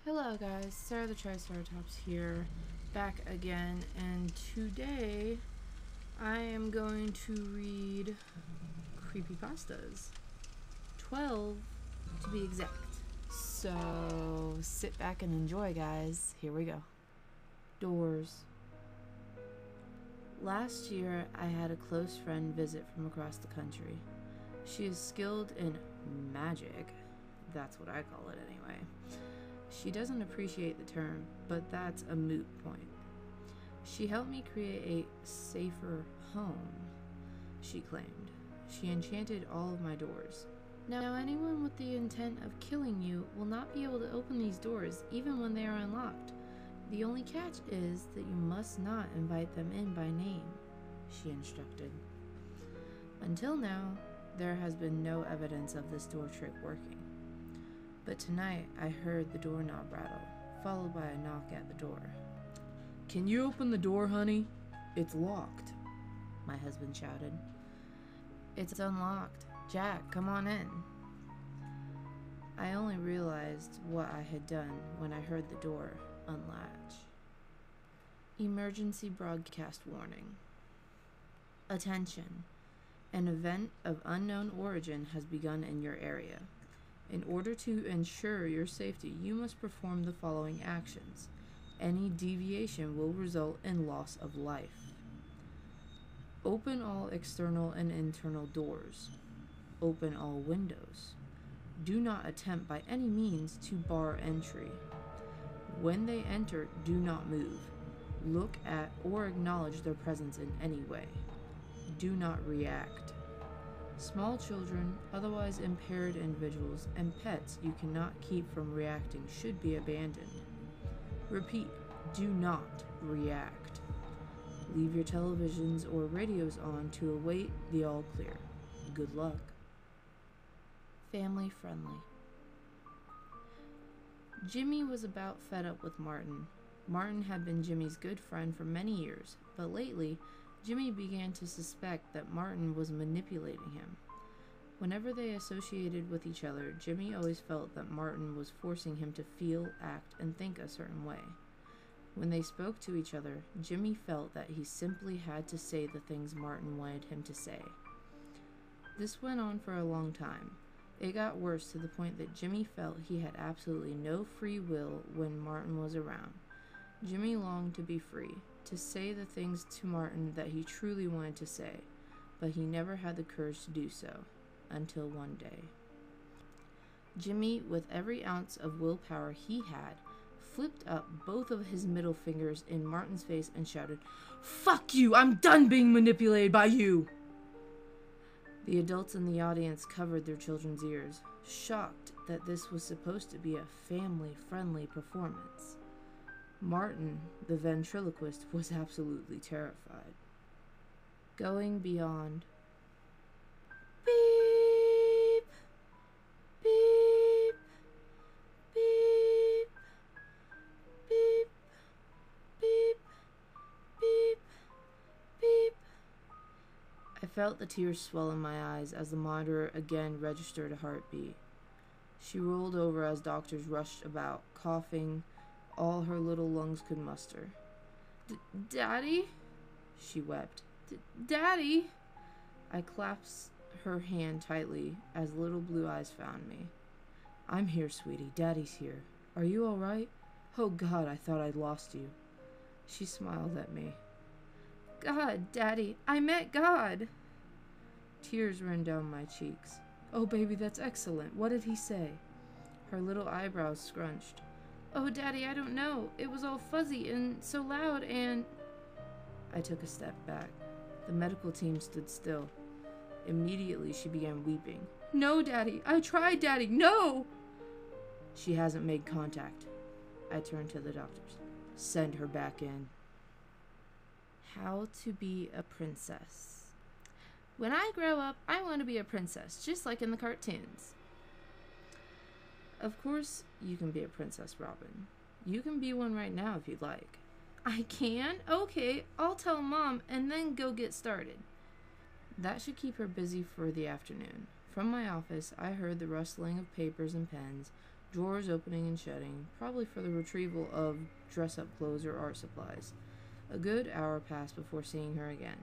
Hello guys, Sarah the Triceratops here, back again, and today I am going to read creepypastas. 12 to be exact. So sit back and enjoy, guys. Here we go. Doors. Last year I had a close friend visit from across the country. She is skilled in magic. That's what I call it anyway. She doesn't appreciate the term, but that's a moot point. She helped me create a safer home, she claimed. She enchanted all of my doors. Now, anyone with the intent of killing you will not be able to open these doors, even when they are unlocked. The only catch is that you must not invite them in by name, she instructed. Until now, there has been no evidence of this door trick working. But tonight, I heard the doorknob rattle, followed by a knock at the door. "Can you open the door, honey? It's locked," my husband shouted. "It's unlocked. Jack, come on in." I only realized what I had done when I heard the door unlatch. Emergency broadcast warning. Attention. An event of unknown origin has begun in your area. In order to ensure your safety, you must perform the following actions. Any deviation will result in loss of life. Open all external and internal doors. Open all windows. Do not attempt by any means to bar entry. When they enter, do not move. Look at or acknowledge their presence in any way. Do not react. Small children, otherwise impaired individuals, and pets you cannot keep from reacting should be abandoned. Repeat, do not react. Leave your televisions or radios on to await the all clear. Good luck. Family friendly. Jimmy was about fed up with Martin. Martin had been Jimmy's good friend for many years, but lately, Jimmy began to suspect that Martin was manipulating him. Whenever they associated with each other, Jimmy always felt that Martin was forcing him to feel, act, and think a certain way. When they spoke to each other, Jimmy felt that he simply had to say the things Martin wanted him to say. This went on for a long time. It got worse to the point that Jimmy felt he had absolutely no free will when Martin was around. Jimmy longed to be free, to say the things to Martin that he truly wanted to say, but he never had the courage to do so, until one day. Jimmy, with every ounce of willpower he had, flipped up both of his middle fingers in Martin's face and shouted, "Fuck you! I'm done being manipulated by you!" The adults in the audience covered their children's ears, shocked that this was supposed to be a family-friendly performance. Martin, the ventriloquist, was absolutely terrified. Going beyond. Beep, beep, beep, beep, beep, beep, beep. I felt the tears swell in my eyes as the monitor again registered a heartbeat. She rolled over as doctors rushed about, coughing all her little lungs could muster. "Daddy?" she wept. "Daddy?" I clasped her hand tightly as little blue eyes found me. "I'm here, sweetie. Daddy's here. Are you all right? Oh, God, I thought I'd lost you." She smiled at me. "God, Daddy, I met God." Tears ran down my cheeks. "Oh, baby, that's excellent. What did he say?" Her little eyebrows scrunched. "Oh, Daddy, I don't know. It was all fuzzy and so loud and—" I took a step back. The medical team stood still. Immediately, she began weeping. "No, Daddy. I tried, Daddy. No!" "She hasn't made contact." I turned to the doctors. "Send her back in." How to be a princess. When I grow up, I want to be a princess, just like in the cartoons. Of course, you can be a princess, Robin. You can be one right now if you'd like. I can? Okay, I'll tell Mom and then go get started. That should keep her busy for the afternoon. From my office, I heard the rustling of papers and pens, drawers opening and shutting, probably for the retrieval of dress-up clothes or art supplies. A good hour passed before seeing her again.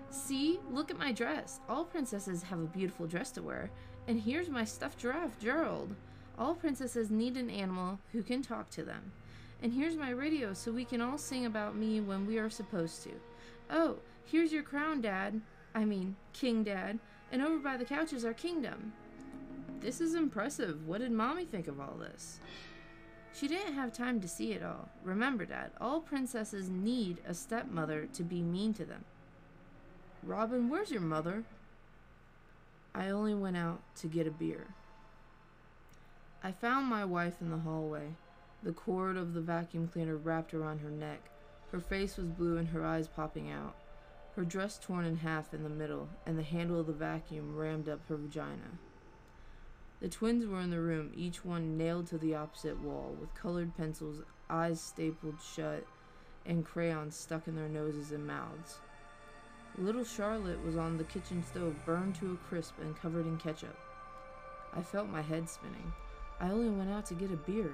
See, look at my dress. All princesses have a beautiful dress to wear. And here's my stuffed giraffe, Gerald. All princesses need an animal who can talk to them. And here's my radio so we can all sing about me when we are supposed to. Oh, here's your crown, Dad. I mean, King Dad. And over by the couch is our kingdom. This is impressive. What did Mommy think of all this? She didn't have time to see it all. Remember, Dad, all princesses need a stepmother to be mean to them. Robin, where's your mother? I only went out to get a beer. I found my wife in the hallway, the cord of the vacuum cleaner wrapped around her neck. Her face was blue and her eyes popping out. Her dress torn in half in the middle, and the handle of the vacuum rammed up her vagina. The twins were in the room, each one nailed to the opposite wall, with colored pencils, eyes stapled shut, and crayons stuck in their noses and mouths. Little Charlotte was on the kitchen stove, burned to a crisp and covered in ketchup. I felt my head spinning. I only went out to get a beer.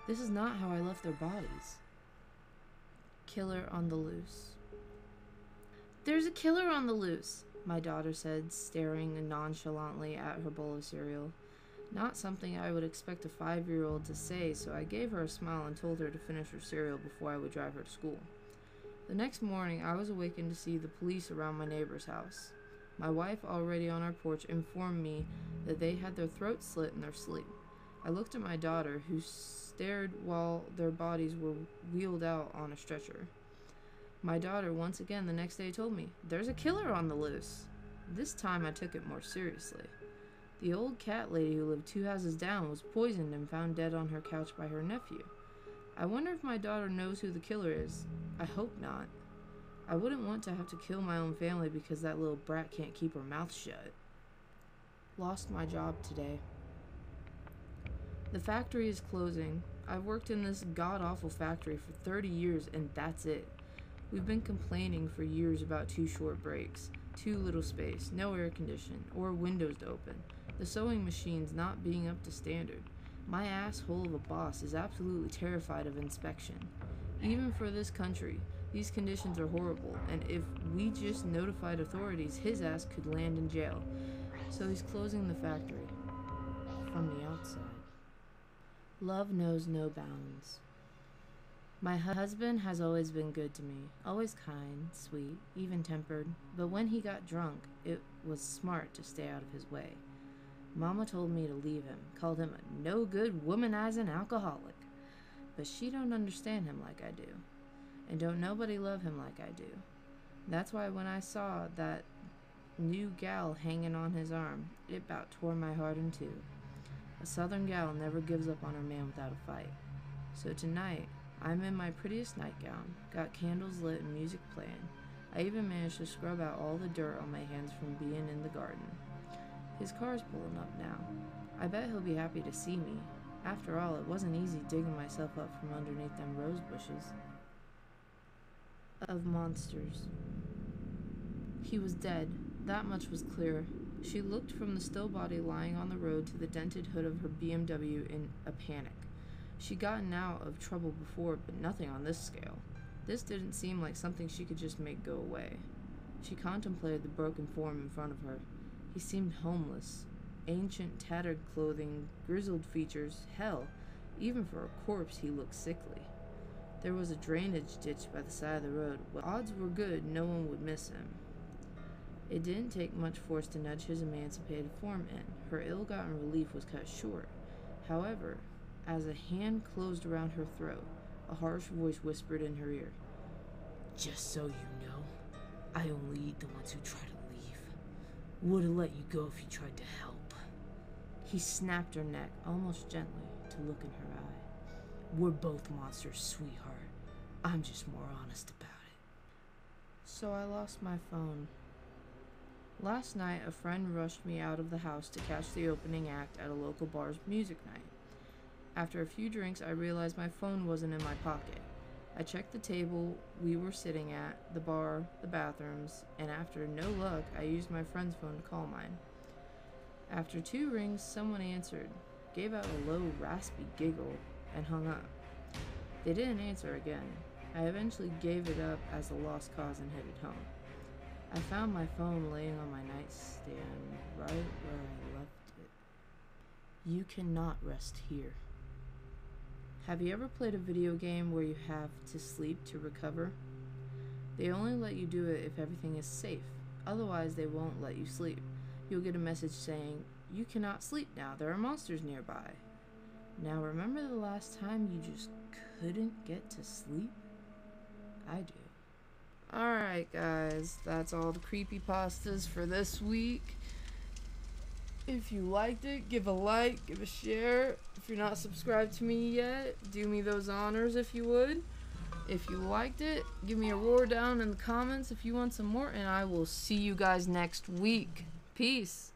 This is not how I left their bodies. Killer on the loose. There's a killer on the loose, my daughter said, staring nonchalantly at her bowl of cereal. Not something I would expect a 5-year-old to say, so I gave her a smile and told her to finish her cereal before I would drive her to school. The next morning, I was awakened to see the police around my neighbor's house. My wife, already on our porch, informed me that they had their throats slit in their sleep. I looked at my daughter, who stared while their bodies were wheeled out on a stretcher. My daughter, once again the next day, told me, "There's a killer on the loose." This time I took it more seriously. The old cat lady who lived 2 houses down was poisoned and found dead on her couch by her nephew. I wonder if my daughter knows who the killer is. I hope not. I wouldn't want to have to kill my own family because that little brat can't keep her mouth shut. Lost my job today. The factory is closing. I've worked in this god-awful factory for 30 years and that's it. We've been complaining for years about too short breaks, too little space, no air conditioning, or windows to open, the sewing machines not being up to standard. My asshole of a boss is absolutely terrified of inspection. Even for this country, these conditions are horrible, and if we just notified authorities, his ass could land in jail. So he's closing the factory. From the outside. Love knows no bounds. My husband has always been good to me, always kind, sweet, even-tempered, but when he got drunk, it was smart to stay out of his way. Mama told me to leave him, called him a no-good, womanizing alcoholic. But she don't understand him like I do, and don't nobody love him like I do. That's why when I saw that new gal hanging on his arm, it about tore my heart in two. A southern gal never gives up on her man without a fight. So tonight, I'm in my prettiest nightgown, got candles lit and music playing. I even managed to scrub out all the dirt on my hands from being in the garden. His car's pulling up now. I bet he'll be happy to see me. After all, it wasn't easy digging myself up from underneath them rose bushes. Of monsters. He was dead. That much was clear. She looked from the still body lying on the road to the dented hood of her BMW in a panic. She'd gotten out of trouble before, but nothing on this scale. This didn't seem like something she could just make go away. She contemplated the broken form in front of her. He seemed homeless. Ancient, tattered clothing, grizzled features. Hell, even for a corpse he looked sickly. There was a drainage ditch by the side of the road. Well, odds were good no one would miss him. It didn't take much force to nudge his emancipated form in. Her ill-gotten relief was cut short. However, as a hand closed around her throat, a harsh voice whispered in her ear, "Just so you know, I only eat the ones who try to leave. Would've let you go if you tried to help." He snapped her neck, almost gently, to look in her eye. "We're both monsters, sweetheart. I'm just more honest about it." So I lost my phone. Last night, a friend rushed me out of the house to catch the opening act at a local bar's music night. After a few drinks, I realized my phone wasn't in my pocket. I checked the table we were sitting at, the bar, the bathrooms, and after no luck, I used my friend's phone to call mine. After 2 rings, someone answered. gave out a low, raspy giggle, and hung up. They didn't answer again. I eventually gave it up as a lost cause and headed home. I found my phone laying on my nightstand right where I left it. You cannot rest here. Have you ever played a video game where you have to sleep to recover? They only let you do it if everything is safe. Otherwise, they won't let you sleep. You'll get a message saying, "You cannot sleep now. There are monsters nearby." Now, remember the last time you just couldn't get to sleep? I do. Alright, guys. That's all the creepypastas for this week. If you liked it, give a like, give a share. If you're not subscribed to me yet, do me those honors if you would. If you liked it, give me a roar down in the comments if you want some more, and I will see you guys next week. Peace.